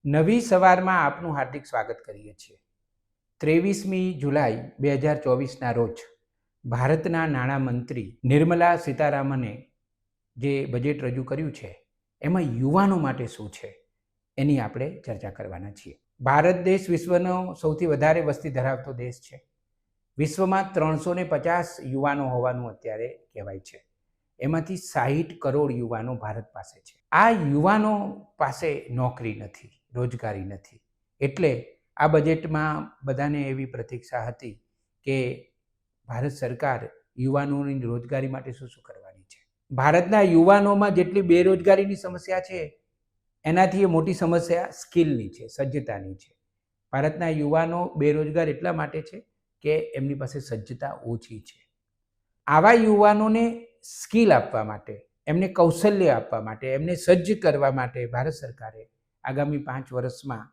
નવી સવારમાં આપનું હાર્દિક સ્વાગત કરીએ છીએ। 23મી જુલાઈ 2024ના રોજ ભારતના નાણામંત્રી નિર્મલા સીતારામને જે બજેટ રજૂ કર્યું છે એમાં યુવાનો માટે શું છે એની આપણે ચર્ચા કરવાના છીએ। ભારત દેશ વિશ્વનો સૌથી વધારે વસ્તી ધરાવતો દેશ છે। વિશ્વમાં 350 યુવાનો હોવાનું અત્યારે કહેવાય છે। એમાંથી 60 કરોડ યુવાનો ભારત પાસે છે। આ યુવાનો પાસે નોકરી નથી, રોજગારી નથી, એટલે આ બજેટમાં બધાને એવી પ્રતીક્ષા હતી કે ભારત સરકાર યુવાનોની રોજગારી માટે શું શું કરવાની છે। ભારતના યુવાનોમાં જેટલી બેરોજગારીની સમસ્યા છે એનાથી એ મોટી સમસ્યા સ્કિલની છે, સજ્જતાની છે। ભારતના યુવાનો બેરોજગાર એટલા માટે છે કે એમની પાસે સજ્જતા ઓછી છે। આવા યુવાનોને સ્કિલ આપવા માટે, એમને કૌશલ્ય આપવા માટે, એમને સજ્જ કરવા માટે ભારત સરકારે આગામી 5 વર્ષમાં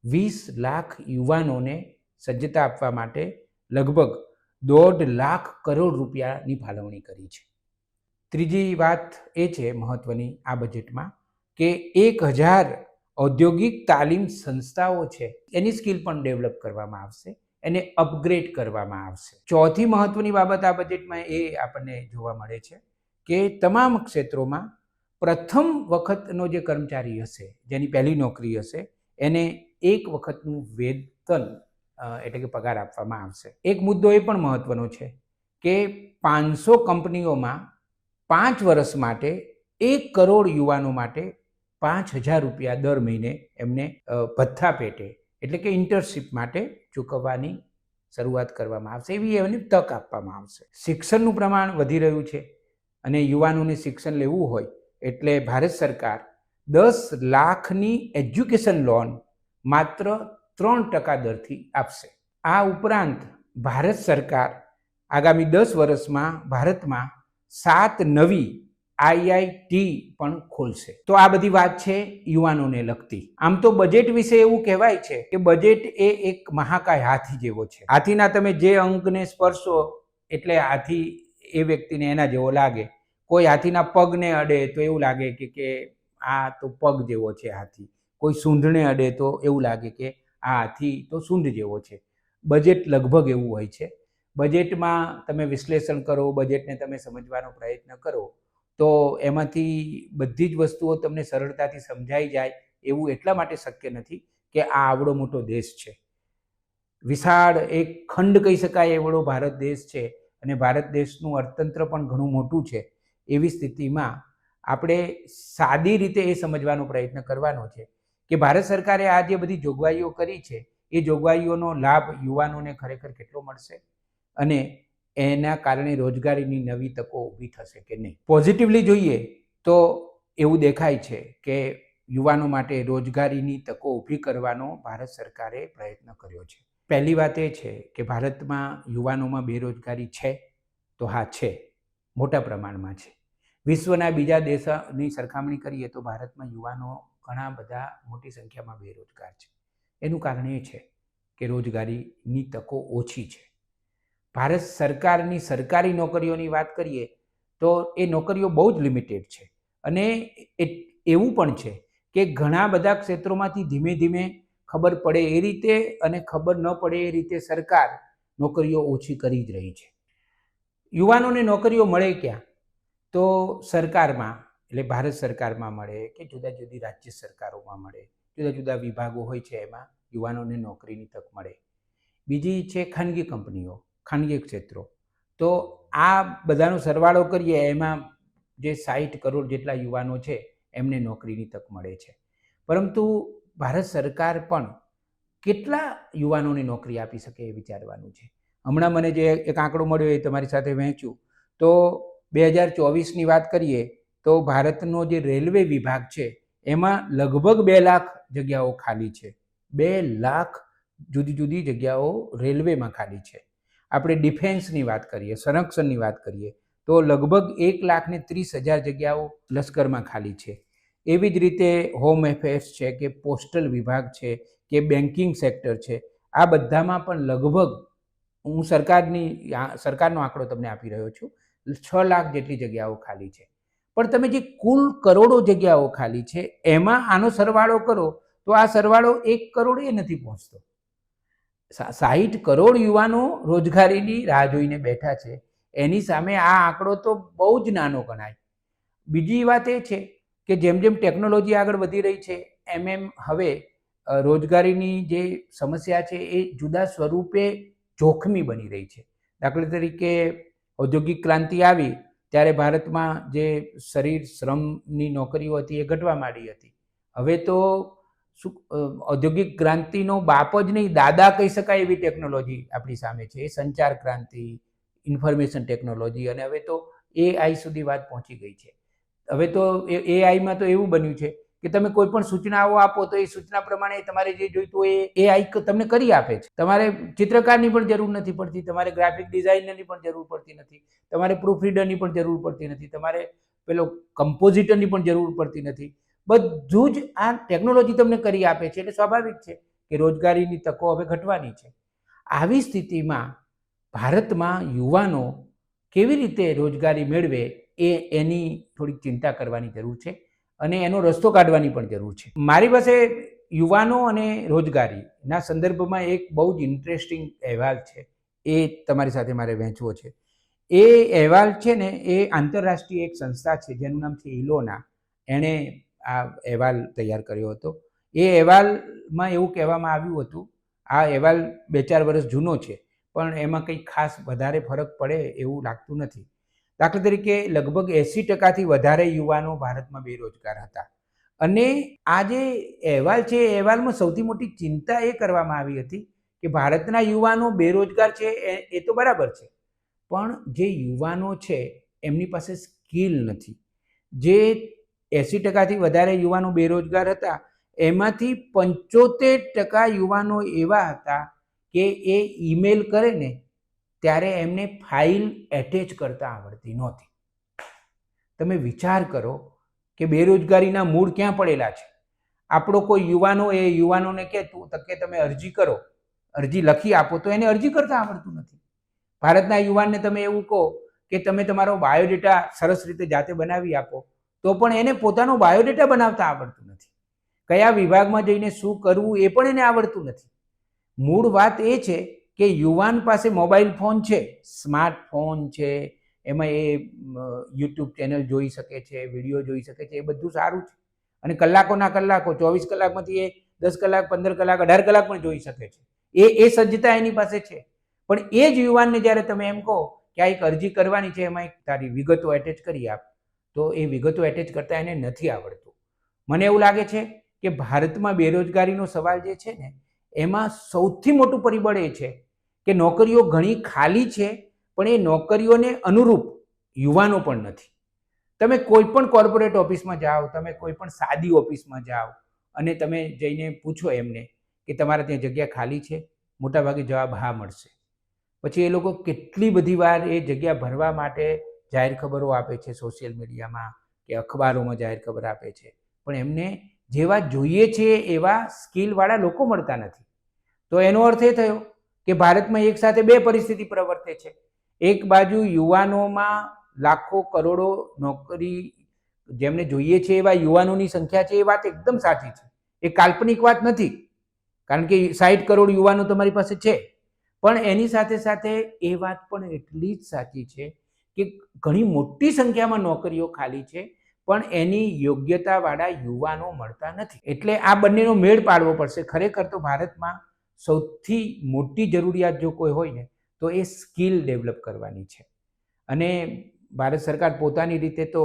20 લાખ યુવાનોને સજ્જતા આપવા માટે લગભગ 1.5 લાખ કરોડ રૂપિયાની ફાળવણી કરી છે। ત્રીજી વાત એ છે મહત્વની આ બજેટમાં કે 1000 ઔદ્યોગિક તાલીમ સંસ્થાઓ છે એની સ્કિલ પણ ડેવલપ કરવામાં આવશે, એને અપગ્રેડ કરવામાં આવશે। ચોથી મહત્વની બાબત આ બજેટમાં એ આપણને જોવા મળે છે કે તમામ ક્ષેત્રોમાં પ્રથમ વખતનો જે કર્મચારી હશે, જેની પહેલી નોકરી હશે, એને એક વખતનું વેતન એટલે કે પગાર આપવામાં આવશે। એક મુદ્દો એ પણ મહત્વનો છે કે 500 કંપનીઓમાં 5 વર્ષ માટે 1 કરોડ યુવાનો માટે 5000 રૂપિયા દર મહિને એમને ભથ્થા પેટે એટલે કે ઇન્ટર્નશીપ માટે ચૂકવવાની શરૂઆત કરવામાં આવશે, એવી એમને તક આપવામાં આવશે। શિક્ષણનું પ્રમાણ વધી રહ્યું છે અને યુવાનોને શિક્ષણ લેવું હોય એટલે ભારત સરકાર 10 લાખની એજ્યુકેશન લોન માત્ર 3% દરથી આપશે। આ ઉપરાંત ભારત સરકાર આગામી 10 વર્ષમાં ભારતમાં 7 નવી IIT પણ ખોલશે। તો આ બધી વાત છે યુવાનોને લગતી। આમ તો બજેટ વિશે એવું કહેવાય છે કે બજેટ એ એક મહાકાય હાથી જેવો છે। હાથીના તમે જે અંગને સ્પર્શો એટલે હાથી એ વ્યક્તિને એના જેવો લાગે। કોઈ હાથીના પગને અડે તો એવું લાગે કે આ તો પગ જેવો છે હાથી, કોઈ સૂંઢને અડે તો એવું લાગે કે આ હાથી તો સૂંઢ જેવો છે। બજેટ લગભગ એવું હોય છે। બજેટમાં તમે વિશ્લેષણ કરો, બજેટને તમે સમજવાનો પ્રયત્ન કરો તો એમાંથી બધી જ વસ્તુઓ તમને સરળતાથી સમજાઈ જાય એવું એટલા માટે શક્ય નથી કે આ આવડો મોટો દેશ છે, વિશાળ એક ખંડ કહી શકાય એવડો ભારત દેશ છે અને ભારત દેશનું અર્થતંત્ર પણ ઘણું મોટું છે। એવી સ્થિતિમાં આપણે સાદી રીતે એ સમજવાનો પ્રયત્ન કરવાનો છે કે ભારત સરકારે આ જે બધી જોગવાઈઓ કરી છે એ જોગવાઈઓનો લાભ યુવાનોને ખરેખર કેટલો મળશે અને એના કારણે રોજગારીની નવી તકો ઊભી થશે કે નહીં। પોઝિટિવલી જોઈએ તો એવું દેખાય છે કે યુવાનો માટે રોજગારીની તકો ઊભી કરવાનો ભારત સરકારે પ્રયત્ન કર્યો છે। પહેલી વાત એ છે કે ભારતમાં યુવાનોમાં બેરોજગારી છે તો હા છે, મોટા પ્રમાણમાં છે। વિશ્વના બીજા દેશોની સરખામણી કરીએ તો ભારતમાં યુવાનો ઘણા બધા મોટી સંખ્યામાં બેરોજગાર છે। એનું કારણ એ છે કે રોજગારીની તકો ઓછી છે। ભારત સરકારની સરકારી નોકરીઓની વાત કરીએ તો એ નોકરીઓ બહુ જ લિમિટેડ છે અને એવું પણ છે કે ઘણા બધા ક્ષેત્રોમાંથી ધીમે ધીમે ખબર પડે એ રીતે અને ખબર ન પડે એ રીતે સરકાર નોકરીઓ ઓછી કરી જ રહી છે। યુવાનોને નોકરીઓ મળે ક્યાં? તો સરકારમાં એટલે ભારત સરકારમાં મળે કે જુદા જુદી રાજ્ય સરકારોમાં મળે, જુદા જુદા વિભાગો હોય છે એમાં યુવાનોને નોકરીની તક મળે। બીજી છે ખાનગી કંપનીઓ, ખાનગી ક્ષેત્રો। તો આ બધાનો સરવાળો કરીએ એમાં જે 60 કરોડ જેટલા યુવાનો છે એમને નોકરીની તક મળે છે। પરંતુ ભારત સરકાર પણ કેટલા યુવાનોને નોકરી આપી શકે એ વિચારવાનું છે। હમણાં મને જે એક આંકડો મળ્યો એ તમારી સાથે વહેંચું તો 2024ની વાત કરીએ તો ભારતનો જે રેલવે વિભાગ છે એમાં લગભગ 2 લાખ જગ્યાઓ ખાલી છે। 2 લાખ જુદી જુદી જગ્યાઓ રેલવેમાં ખાલી છે। આપણે ડિફેન્સની વાત કરીએ, સંરક્ષણની વાત કરીએ તો લગભગ 1,30,000 જગ્યાઓ લશ્કરમાં ખાલી છે। એવી જ રીતે હોમ એફેર્સ છે કે પોસ્ટલ વિભાગ છે કે બેન્કિંગ સેક્ટર છે, આ બધામાં પણ લગભગ હું સરકારનો આંકડો તમને આપી રહ્યો છું, 6 લાખ જેટલી જગ્યાઓ ખાલી છે। પણ તમે જે કુલ કરોડો જગ્યાઓ ખાલી છે એમાં આનો સરવાળો કરો તો આ સરવાળો 1 કરોડ એ નથી પહોંચતો. 60 કરોડ યુવાનો રોજગારીની રાહ જોઈને બેઠા છે. એની સામે આ આંકડો તો બહુ જ નાનો ગણાય. બીજી વાત એ છે કે જેમ જેમ ટેકનોલોજી આગળ વધી રહી છે એમ હવે રોજગારીની જે સમસ્યા છે એ જુદા સ્વરૂપે જોખમી બની રહી છે. દાખલા તરીકે ઔદ્યોગિક ક્રાંતિ આવી ત્યારે ભારતમાં જે શરીર શ્રમની નોકરીઓ હતી એ ઘટવા માંડી હતી. હવે તો ઔદ્યોગિક ક્રાંતિનો બાપ જ નહીં, દાદા કહી શકાય એવી ટેકનોલોજી આપણી સામે છે. એ સંચાર ક્રાંતિ, ઇન્ફોર્મેશન ટેકનોલોજી, અને હવે તો AI સુધી વાત પહોંચી ગઈ છે. હવે તો AIમાં તો એવું બન્યું છે કે તમે કોઈ પણ સૂચનાઓ આપો તો એ સૂચના પ્રમાણે તમારે જે જોઈતું હોય એ AI તમને કરી આપે છે. તમારે ચિત્રકારની પણ જરૂર નથી પડતી, તમારે ગ્રાફિક ડિઝાઇનરની પણ જરૂર પડતી નથી, તમારે પ્રૂફ રીડરની પણ જરૂર પડતી નથી, તમારે પેલો કમ્પોઝિટરની પણ જરૂર પડતી નથી. બધું જ આ ટેકનોલોજી તમને કરી આપે છે. એટલે સ્વાભાવિક છે કે રોજગારીની તકો હવે ઘટવાની છે. આવી સ્થિતિમાં ભારતમાં યુવાનો કેવી રીતે રોજગારી મેળવે એની થોડીક ચિંતા કરવાની જરૂર છે અને એનો રસ્તો કાઢવાની પણ જરૂર છે. મારી પાસે યુવાનો અને રોજગારીના સંદર્ભમાં એક બહુ જ ઇન્ટરેસ્ટિંગ અહેવાલ છે, એ તમારી સાથે મારે વહેંચવો છે. એ અહેવાલ છે ને એ આંતરરાષ્ટ્રીય એક સંસ્થા છે જેનું નામ છે ઇલોના, એણે આ અહેવાલ તૈયાર કર્યો હતો. એ અહેવાલમાં એવું કહેવામાં આવ્યું હતું, આ અહેવાલ 2-4 વર્ષ જૂનો છે પણ એમાં કંઈ ખાસ વધારે ફરક પડે એવું લાગતું નથી. દાખલા તરીકે લગભગ 80%થી વધારે યુવાનો ભારતમાં બેરોજગાર હતા. અને આ જે અહેવાલ છે એ અહેવાલમાં સૌથી મોટી ચિંતા એ કરવામાં આવી હતી કે ભારતના યુવાનો બેરોજગાર છે એ તો બરાબર છે, પણ જે યુવાનો છે એમની પાસે સ્કિલ નથી. જે 80%થી વધારે યુવાનો બેરોજગાર હતા એમાંથી 75% યુવાનો એવા હતા કે એ ઈમેલ કરે ને ત્યારે એમને ફાઇલ એટેચ કરતા આવડતી નહોતી. તમે વિચાર કરો કે બેરોજગારીના મૂળ ક્યાં પડેલા છે. આપણો કોઈ યુવાનો એ યુવાનોને કે તમે અરજી કરો, અરજી લખી આપો, તો એને અરજી કરતા આવડતું નથી. ભારતના યુવાનને તમે એવું કહો કે તમે તમારો બાયોડેટા સરસ રીતે જાતે બનાવી આપો, તો પણ એને પોતાનો બાયોડેટા બનાવતા આવડતું નથી. કયા વિભાગમાં જઈને શું કરવું એ પણ એને આવડતું નથી. મૂળ વાત એ છે કે યુવાન પાસે મોબાઈલ ફોન છે, સ્માર્ટફોન છે, એમાં એ યુટ્યુબ ચેનલ જોઈ શકે છે, વિડીયો જોઈ શકે છે, એ બધું સારું છે. અને કલાકોના કલાકો, 24 કલાકમાંથી એ 10 કલાક, 15 કલાક, 18 કલાક પણ જોઈ શકે છે. એ સજ્જતા એની પાસે છે. પણ એ જ યુવાનને જ્યારે તમે એમ કહો કે આ એક અરજી કરવાની છે, એમાં એક તારી વિગતો એટેચ કરી આપ, તો એ વિગતો એટેચ કરતા એને નથી આવડતું. મને એવું લાગે છે કે ભારતમાં બેરોજગારીનો સવાલ જે છે ને એમાં સૌથી મોટું પરિબળ એ છે કે નોકરીઓ ઘણી ખાલી છે પણ એ નોકરીઓને અનુરૂપ યુવાનો પણ નથી. તમે કોઈ પણ કોર્પોરેટ ઓફિસમાં જાઓ, તમે કોઈ પણ સાદી ઓફિસમાં જાઓ અને તમે જઈને પૂછો એમને કે તમારા ત્યાં જગ્યા ખાલી છે, મોટાભાગે જવાબ હા મળશે. પછી એ લોકો કેટલી બધી વાર એ જગ્યા ભરવા માટે જાહેર ખબરો આપે છે, સોશિયલ મીડિયામાં કે અખબારોમાં જાહેર ખબર આપે છે, પણ એમને જેવા જોઈએ છે એવા સ્કિલવાળા લોકો મળતા નથી. તો એનો અર્થ એ થયો કે ભારતમાં એક સાથે બે પરિસ્થિતિ પ્રવર્તે છે. એક બાજુ યુવાનોમાં લાખો કરોડો નોકરી જેમને જોઈએ છે એવા યુવાનોની સંખ્યા છે, એ વાત એકદમ સાચી છે, એ કાલ્પનિક વાત નથી, કારણ કે 60 કરોડ યુવાનો તમારી પાસે છે. પણ એની સાથે સાથે એ વાત પણ એટલી જ સાચી છે કે ઘણી મોટી સંખ્યામાં નોકરીઓ ખાલી છે પણ એની યોગ્યતાવાળા યુવાનો મળતા નથી. એટલે આ બંનેનો મેળ પાડવો પડશે. ખરેખર તો ભારતમાં સૌથી મોટી જરૂરિયાત જો કોઈ હોય ને તો એ સ્કિલ ડેવલપ કરવાની છે. અને ભારત સરકાર પોતાની રીતે તો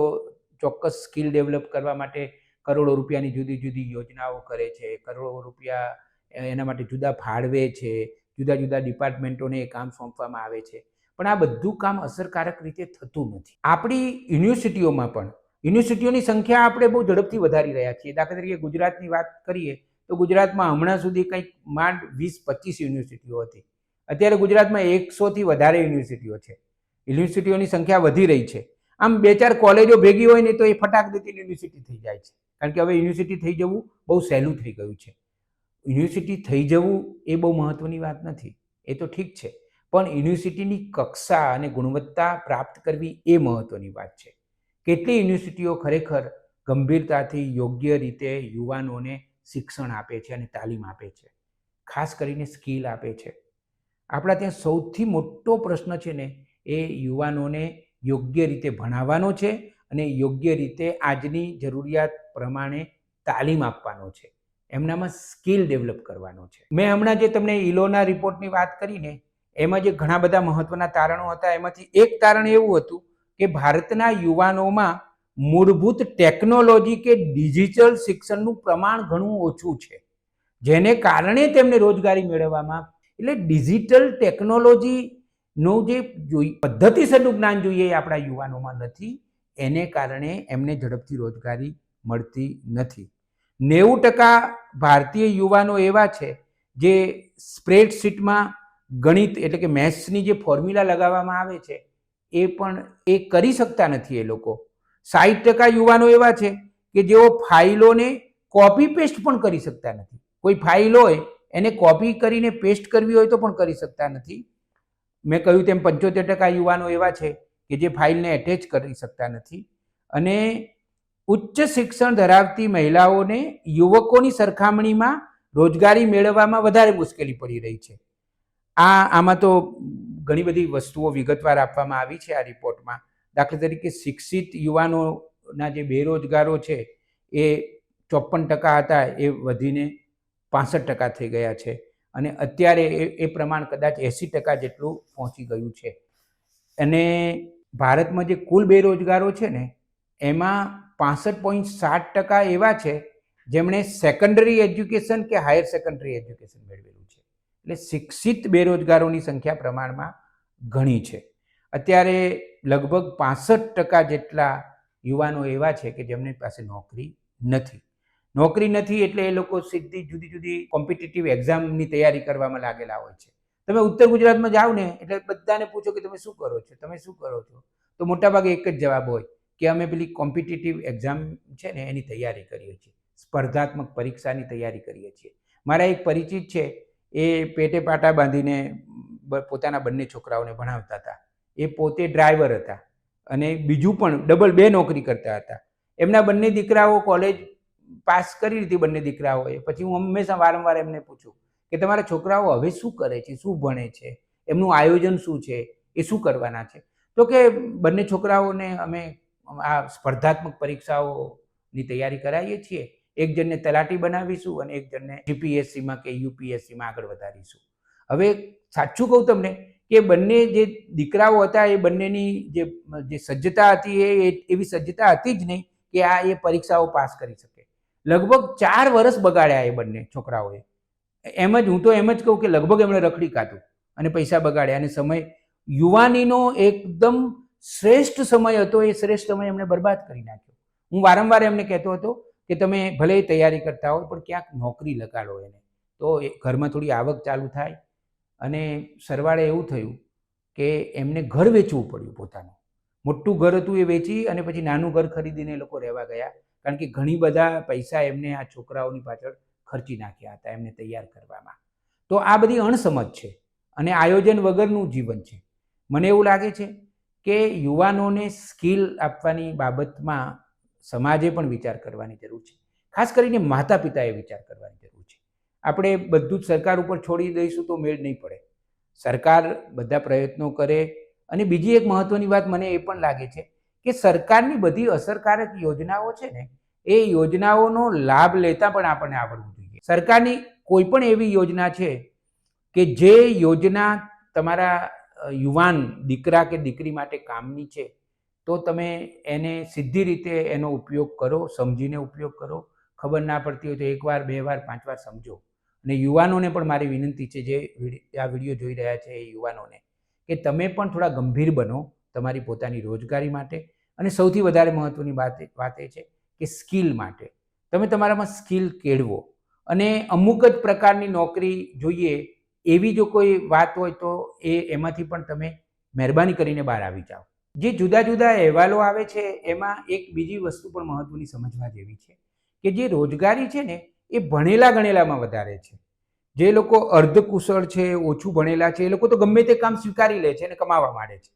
ચોક્કસ સ્કિલ ડેવલપ કરવા માટે કરોડો રૂપિયાની જુદી જુદી યોજનાઓ કરે છે, કરોડો રૂપિયા એના માટે જુદા ફાળવે છે, જુદા જુદા ડિપાર્ટમેન્ટોને એ કામ સોંપવામાં આવે છે, પણ આ બધું કામ અસરકારક રીતે થતું નથી. આપણી યુનિવર્સિટીઓમાં પણ યુનિવર્સિટીઓની સંખ્યા આપણે બહુ ઝડપથી વધારી રહ્યા છીએ. દાખલા તરીકે ગુજરાતની વાત કરીએ તો ગુજરાતમાં હમણાં સુધી કંઈક માંડ 20-25 યુનિવર્સિટીઓ હતી. અત્યારે ગુજરાતમાં 100થી વધારે યુનિવર્સિટીઓ છે. યુનિવર્સિટીઓની સંખ્યા વધી રહી છે. આમ 2-4 કોલેજો ભેગી હોય ને તો એ ફટાક દેતી યુનિવર્સિટી થઈ જાય છે, કારણ કે હવે યુનિવર્સિટી થઈ જવું બહુ સહેલું થઈ ગયું છે. યુનિવર્સિટી થઈ જવું એ બહુ મહત્વની વાત નથી, એ તો ઠીક છે, પણ યુનિવર્સિટીની કક્ષા અને ગુણવત્તા પ્રાપ્ત કરવી એ મહત્વની વાત છે. કેટલી યુનિવર્સિટીઓ ખરેખર ગંભીરતાથી યોગ્ય રીતે યુવાનોને શિક્ષણ આપે છે અને તાલીમ આપે છે, ખાસ કરીને સ્કિલ આપે છે. આપણા ત્યાં સૌથી મોટો પ્રશ્ન છે ને એ યુવાનોને યોગ્ય રીતે ભણાવવાનો છે અને યોગ્ય રીતે આજની જરૂરિયાત પ્રમાણે તાલીમ આપવાનો છે, એમનામાં સ્કિલ ડેવલપ કરવાનો છે. મેં હમણાં જે તમને ઇલોના રિપોર્ટની વાત કરીને એમાં જે ઘણા બધા મહત્વના તારણો હતા, એમાંથી એક તારણ એવું હતું કે ભારતના યુવાનોમાં મૂળભૂત ટેકનોલોજી કે ડિજિટલ શિક્ષણનું પ્રમાણ ઘણું ઓછું છે, જેને કારણે તેમને રોજગારી મેળવવામાં, એટલે ડિજિટલ ટેકનોલોજીનું જે પદ્ધતિસરનું જ્ઞાન જોઈએ એ આપણા યુવાનોમાં નથી, એને કારણે એમને ઝડપથી રોજગારી મળતી નથી. 90% ભારતીય યુવાનો એવા છે જે સ્પ્રેડશીટમાં ગણિત એટલે કે મેથ્સની જે ફોર્મ્યુલા લગાવવામાં આવે છે એ પણ એ કરી શકતા નથી. એ લોકો 60% યુવાનો એવા છે કે જેઓ ફાઇલોને કોપી પેસ્ટ પણ કરી શકતા નથી. કોઈ ફાઇલ હોય એને કોપી કરીને પેસ્ટ કરવી હોય તો પણ કરી શકતા નથી. મેં કહ્યું તેમ 75% યુવાનો એવા છે કે જે ફાઇલને એટેચ કરી શકતા નથી. અને ઉચ્ચ શિક્ષણ ધરાવતી મહિલાઓને યુવકોની સરખામણીમાં રોજગારી મેળવવામાં વધારે મુશ્કેલી પડી રહી છે. આમાં તો ઘણી બધી વસ્તુઓ વિગતવાર આપવામાં આવી છે આ રિપોર્ટમાં. દાખલા તરીકે શિક્ષિત યુવાનોના જે બેરોજગારો છે એ 54% હતા, એ વધીને 65% થઈ ગયા છે અને અત્યારે એ પ્રમાણ કદાચ 80% જેટલું પહોંચી ગયું છે. અને ભારતમાં જે કુલ બેરોજગારો છે ને એમાં 65.7% એવા છે જેમણે સેકન્ડરી એજ્યુકેશન કે હાયર સેકન્ડરી એજ્યુકેશન મેળવેલું છે. એટલે શિક્ષિત બેરોજગારોની સંખ્યા પ્રમાણમાં ઘણી છે. અત્યારે લગભગ 65% જેટલા યુવાનો એવા છે કે જેમની પાસે નોકરી નથી એટલે એ લોકો સીધી જુદી જુદી કોમ્પિટિટિવ એક્ઝામની તૈયારી કરવામાં લાગેલા હોય છે. તમે ઉત્તર ગુજરાતમાં જાઓ ને એટલે બધાને પૂછો કે તમે શું કરો છો, તો મોટાભાગે એક જ જવાબ હોય કે અમે પેલી કોમ્પિટિટિવ એક્ઝામ છે ને એની તૈયારી કરીએ છીએ, સ્પર્ધાત્મક પરીક્ષાની તૈયારી કરીએ છીએ. મારા એક પરિચિત છે, એ પેટે પાટા બાંધીને પોતાના બંને છોકરાઓને ભણાવતા હતા. એ પોતે ડ્રાઈવર હતા અને બીજું પણ ડબલ 2 નોકરી કરતા હતા. એમના બંને દીકરાઓ કોલેજ પાસ કરી લીધી, બંને દીકરાઓએ. પછી હું હંમેશા વારંવાર એમને પૂછું કે તમારા છોકરાઓ હવે શું કરે છે, શું ભણે છે, એમનું આયોજન શું છે, એ શું કરવાના છે? તો કે બંને છોકરાઓને અમે આ સ્પર્ધાત્મક પરીક્ષાઓની તૈયારી કરાવીએ છીએ. એક જણને તલાટી બનાવીશું અને એક જણને જીપીએસસીમાં કે યુપીએસસીમાં આગળ વધારીશું. હવે સાચું કહું તમને કે બંને જે દીકરાઓ હતા એ બંનેની જે સજ્જતા હતી એ એવી સજ્જતા હતી જ નહીં કે એ પરીક્ષાઓ પાસ કરી શકે. લગભગ 4 વર્ષ બગાડ્યા એ બંને છોકરાઓએ. હું તો એમ જ કહું કે લગભગ એમણે રખડી કાઢ્યું અને પૈસા બગાડ્યા અને સમય, યુવાનીનો એકદમ શ્રેષ્ઠ સમય હતો, એ શ્રેષ્ઠ સમય એમણે બરબાદ કરી નાખ્યો. હું વારંવાર એમને કહેતો હતો કે તમે ભલે તૈયારી કરતા હો પણ ક્યાંક નોકરી લગાડો એને, તો ઘરમાં થોડી આવક ચાલુ થાય. અને સરવાળે એવું થયું કે એમને ઘર વેચવું પડ્યું પોતાનું. મોટું ઘર હતું એ વેચી અને પછી નાનું ઘર ખરીદીને એ લોકો રહેવા ગયા, કારણ કે ઘણી બધા પૈસા એમને આ છોકરાઓની પાછળ ખર્ચી નાખ્યા હતા એમને તૈયાર કરવામાં. તો આ બધી અણસમજ છે અને આયોજન વગરનું જીવન છે. મને એવું લાગે છે કે યુવાનોને સ્કિલ આપવાની બાબતમાં સમાજે પણ વિચાર કરવાની જરૂર છે. ખાસ કરીને માતા પિતાએ વિચાર કરવાની જરૂર છે. આપણે બધું જ સરકાર ઉપર છોડી દઈશું તો મેળ નહીં પડે. સરકાર બધા પ્રયત્નો કરે. અને બીજી એક મહત્વની વાત મને એ પણ લાગે છે કે સરકારની બધી અસરકારક યોજનાઓ છે ને એ યોજનાઓનો લાભ લેતા પણ આપણને આવડવું જોઈએ. સરકારની કોઈ પણ એવી યોજના છે કે જે યોજના તમારા યુવાન દીકરા કે દીકરી માટે કામની છે તો તમે એને સીધી રીતે એનો ઉપયોગ કરો, સમજીને ઉપયોગ કરો. ખબર ના પડતી હોય તો 1 વાર 2 વાર 5 વાર સમજો. અને યુવાનોને પણ મારી વિનંતી છે, જે આ વિડીયો જોઈ રહ્યા છે એ યુવાનોને, કે તમે પણ થોડા ગંભીર બનો તમારી પોતાની રોજગારી માટે. અને સૌથી વધારે મહત્વની વાત એ છે કે સ્કિલ માટે તમે તમારામાં સ્કિલ કેળવો. અને અમુક જ પ્રકારની નોકરી જોઈએ એવી જો કોઈ વાત હોય તો એમાંથી પણ તમે મહેરબાની કરીને બહાર આવી જાઓ. જે જુદા જુદા અહેવાલો આવે છે એમાં એક બીજી વસ્તુ પણ મહત્વની સમજવા જેવી છે કે જે રોજગારી છે ને એ ભણેલા ગણેલામાં વધારે છે. જે લોકો અર્ધકુશળ છે, ઓછું ભણેલા છે, એ લોકો તો ગમે તે કામ સ્વીકારી લે છે અને કમાવા માંડે છે.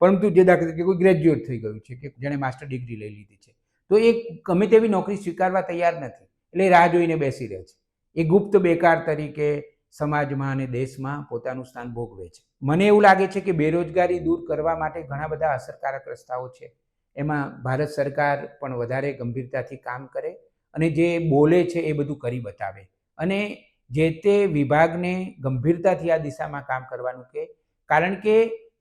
પરંતુ જે દાખલા તરીકે કોઈ ગ્રેજ્યુએટ થઈ ગયું છે કે જેણે માસ્ટર ડિગ્રી લઈ લીધી છે તો એ ગમે તેવી નોકરી સ્વીકારવા તૈયાર નથી. એટલે રાહ જોઈને બેસી રહે છે. એ ગુપ્ત બેકાર તરીકે સમાજમાં અને દેશમાં પોતાનું સ્થાન ભોગવે છે. મને એવું લાગે છે કે બેરોજગારી દૂર કરવા માટે ઘણા બધા અસરકારક રસ્તાઓ છે. એમાં ભારત સરકાર પણ વધારે ગંભીરતાથી કામ કરે અને જે બોલે છે એ બધું કરી બતાવે અને જે તે વિભાગને ગંભીરતાથી આ દિશામાં કામ કરવાનું કે, કારણ કે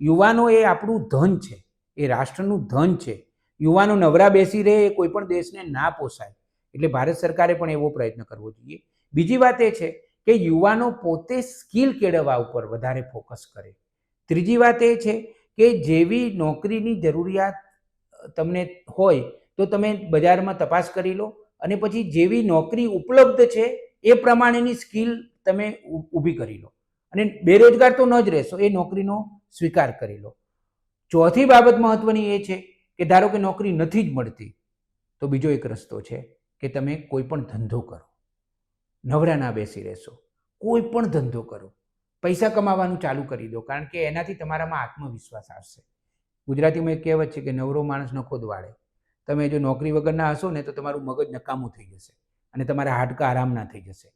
યુવાનો એ આપણું ધન છે, એ રાષ્ટ્રનું ધન છે. યુવાનો નવરા બેસી રહે એ કોઈ પણ દેશને ના પોસાય. એટલે ભારત સરકારે પણ એવો પ્રયત્ન કરવો જોઈએ. બીજી વાત એ છે કે યુવાનો પોતે સ્કિલ કેળવવા ઉપર વધારે ફોકસ કરે. ત્રીજી વાત એ છે કે જેવી નોકરીની જરૂરિયાત તમને હોય તો તમે બજારમાં તપાસ કરી લો અને પછી જેવી નોકરી ઉપલબ્ધ છે એ પ્રમાણેની સ્કિલ તમે ઊભી કરી લો અને બેરોજગાર તો ન જ રહેશો, એ નોકરીનો સ્વીકાર કરી લો. ચોથી બાબત મહત્વની એ છે કે ધારો કે નોકરી નથી જ મળતી તો બીજો એક રસ્તો છે કે તમે કોઈ પણ ધંધો કરો, નવરા ના બેસી રહેશો, કોઈ પણ ધંધો કરો, પૈસા કમાવાનું ચાલુ કરી દો, કારણ કે એનાથી તમારામાં આત્મવિશ્વાસ આવશે. ગુજરાતીમાં એક કહેવત છે કે નવરો માણસ નખો દવાડે. તમે જો નોકરી વગરના હશો ને તો તમારું મગજ નકામું થઈ જશે અને તમારા હાડકાં આરામના થઈ જશે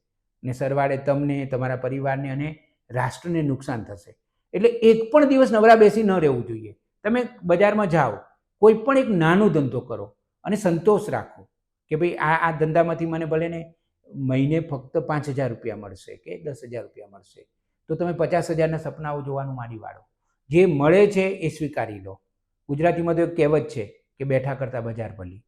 અને સરવાળે તમને, તમારા પરિવારને અને રાષ્ટ્રને નુકસાન થશે. એટલે એક પણ દિવસ નવરા બેસી ન રહેવું જોઈએ. તમે બજારમાં જાઓ, કોઈ પણ એક નાનો ધંધો કરો અને સંતોષ રાખો કે ભાઈ આ ધંધામાંથી મને ભલે ને મહિને ફક્ત 5,000 રૂપિયા મળશે કે 10,000 રૂપિયા મળશે, તો તમે 50,000ના સપનાઓ જોવાનું માંડી વાળો. જે મળે છે એ સ્વીકારી લો. ગુજરાતીમાં તો એક કહેવત છે કે બેઠા કરતાં બજાર ભલી.